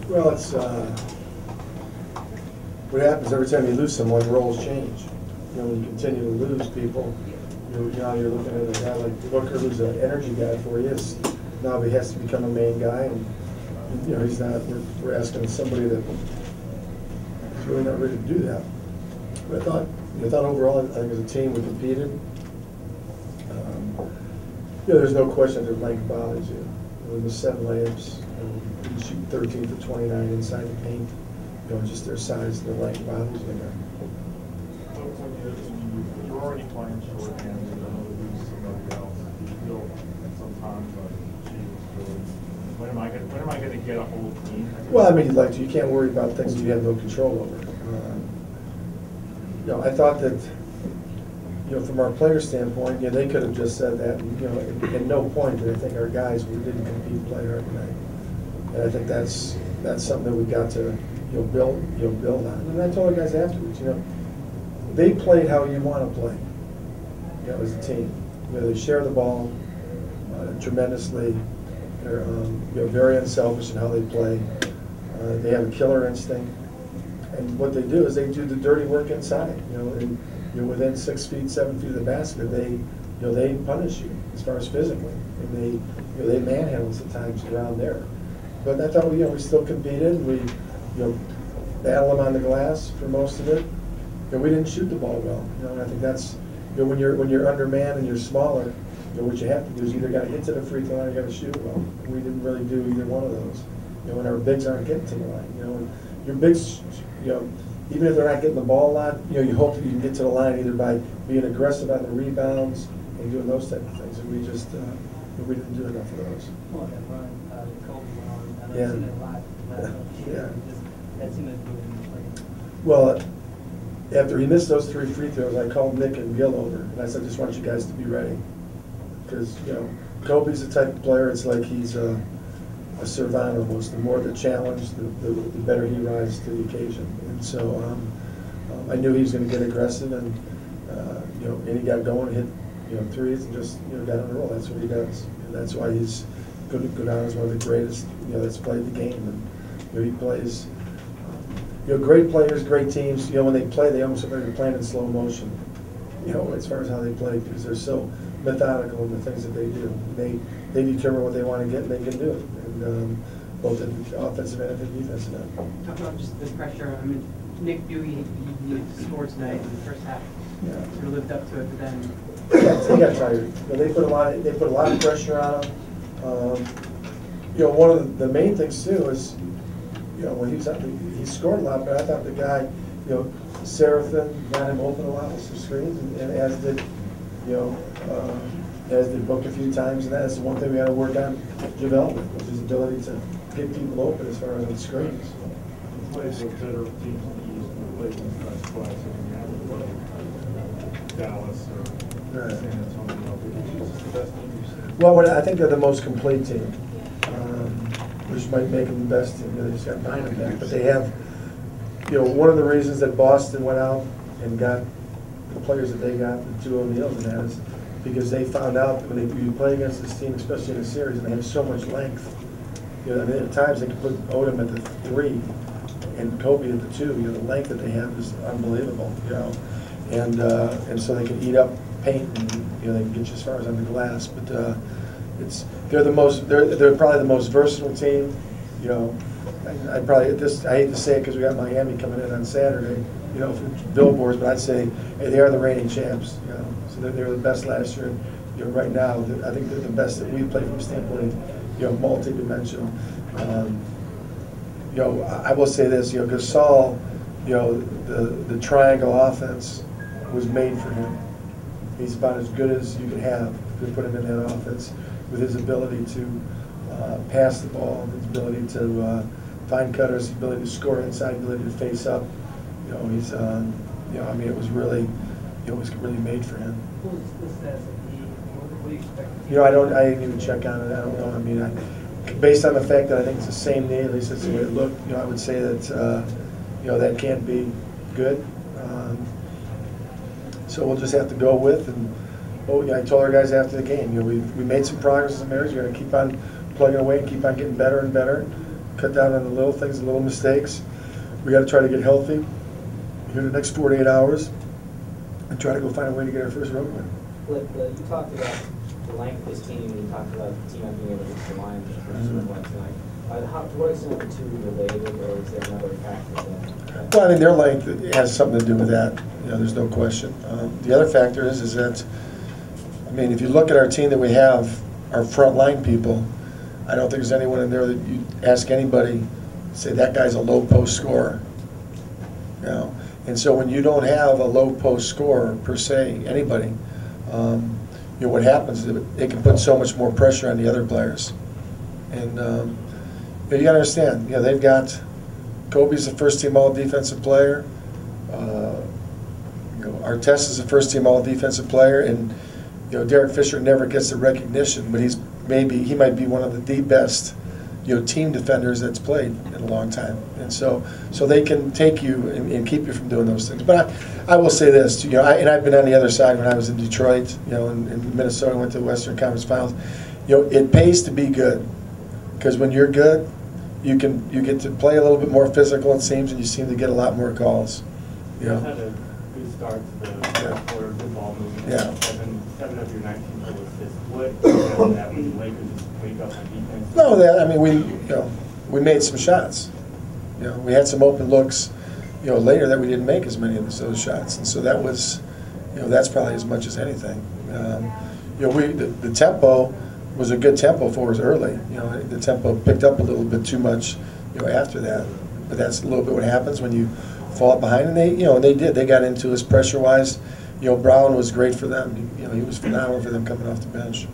Well, it's what happens every time you lose someone, roles change. You know, when you continue to lose people, you're looking at a guy like Booker, who's an energy guy for you. Now he has to become a main guy, and you know he's not. We're asking somebody that is really not ready to do that. But I thought overall, I think as a team we competed. There's no question their length bothers you. With the 7 layups, you shoot 13 for 29 inside the paint. Just their size and their length bothers you there. So when you're already playing shorthanded, you don't lose somebody else. You feel sometimes like, geez, when am I going to get a whole team? Well, I mean, you can't worry about things that you have no control over. I thought that. From our player standpoint, they could have just said that. At no point did I think our guys we didn't compete, play hard tonight. And I think that's something that we've got to build on. And I told our guys afterwards, they played how you want to play. As a team, they share the ball tremendously. They're very unselfish in how they play. They have a killer instinct, and what they do is they do the dirty work inside. And you're within 6 feet, 7 feet of the basket. They punish you as far as physically, and they manhandle us at times around there. But I thought we still competed. We battled them on the glass for most of it. We didn't shoot the ball well. And I think that's when you're undermanned and you're smaller. What you have to do is either got to get to the free throw line or you got to shoot well. We didn't really do either one of those. When our bigs aren't getting to the line. And your bigs, even if they're not getting the ball a lot, you hope that you can get to the line either by being aggressive on the rebounds and doing those type of things. And we just we didn't do enough of those. Well, that run, Kobe went on. I've Yeah. seen it a lot. Yeah. That seemed like really. Well, after he missed those 3 free throws, I called Nick and Gil over, and I said, I just want you guys to be ready. Because, Kobe's the type of player, it's like he's a servant almost. The more the challenge, the better he rises to the occasion. And so I knew he was going to get aggressive, and and he got going, hit threes, and just got on the roll. That's what he does, and that's why he's going to go down as one of the greatest that's played the game. And he plays. Great players, great teams. When they play, they almost look like they're playing in slow motion. As far as how they play, because they're so methodical in the things that they do. They determine what they want to get, and they can do it. And both at the offensive end and the defensive end. Talk about just the pressure. I mean, Nick Dewey, he needed to score tonight in the first half. Yeah. Sort of lived up to it, but then He got tired. They put a lot of pressure on him. One of the main things too is, when he scored a lot, but I thought the guy, Seraphin got him open a lot with some screens, and as did Book a few times, and that's the one thing we got to work on development, which is ability to get people open as far as on screens. He plays with better teams in the East than plays in the West twice. Dallas or San Antonio. It's just the best team. Well, I think they're the most complete team, which might make them the best team. They just got 9 of them, but they have. One of the reasons that Boston went out and got the players that they got, the 2 O'Neills and that, is because they found out that when you play against this team, especially in a series, and they have so much length. At times they can put Odom at the 3 and Kobe at the 2. The length that they have is unbelievable. And so they can eat up paint, and they can get you as far as on the glass. But they're probably the most versatile team. I hate to say it because we got Miami coming in on Saturday, for billboards, but I'd say they are the reigning champs. So they were the best last year. Right now, I think they're the best that we play from the standpoint of multi-dimensional. I will say this, Gasol, the triangle offense was made for him. He's about as good as you could have to put him in that offense with his ability to pass the ball, his ability to find cutters, his ability to score inside, ability to face up. It was really made for him. What do you expect? I didn't even check on it. I don't know. Based on the fact that I think it's the same knee, at least that's the way it looked. I would say that that can't be good. So we'll just have to go with, and Oh, yeah, I told our guys after the game, we made some progress as a marriage. We're going to keep on plugging away and keep on getting better and better. Cut down on the little things, the little mistakes. We got to try to get healthy here in the next 48 hours and try to go find a way to get our first road win. Flip, you talked about the length of this team, and you talked about the team not being able to reach the line in the first one tonight. To what extent are the two related, or is there another factor that? Well, I mean, their length has something to do with that. There's no question. The other factor is that, I mean, if you look at our team that we have, our front line people, I don't think there's anyone in there that you ask anybody, say that guy's a low post scorer. And so when you don't have a low post scorer per se, anybody, what happens is it can put so much more pressure on the other players. And you got to understand, they've got Kobe's the first team all defensive player. Artest is the first team all defensive player, and Derek Fisher never gets the recognition, but he might be one of the best team defenders that's played in a long time. And so they can take you and keep you from doing those things. But I will say this, and I've been on the other side when I was in Detroit, in Minnesota, went to the Western Conference Finals. It pays to be good, because when you're good, you get to play a little bit more physical, it seems, and you seem to get a lot more calls. You had a good start to the quarter, good ball movement. Yeah. Seven of your 19 goals assists. What that when the Lakers just wake up on defense? No, I mean, we made some shots. We had some open looks, later that we didn't make as many of those shots, and so that was, that's probably as much as anything. The tempo was a good tempo for us early. The tempo picked up a little bit too much, after that. But that's a little bit what happens when you fall behind. And they did. They got into us pressure-wise. Brown was great for them. He was phenomenal for them coming off the bench.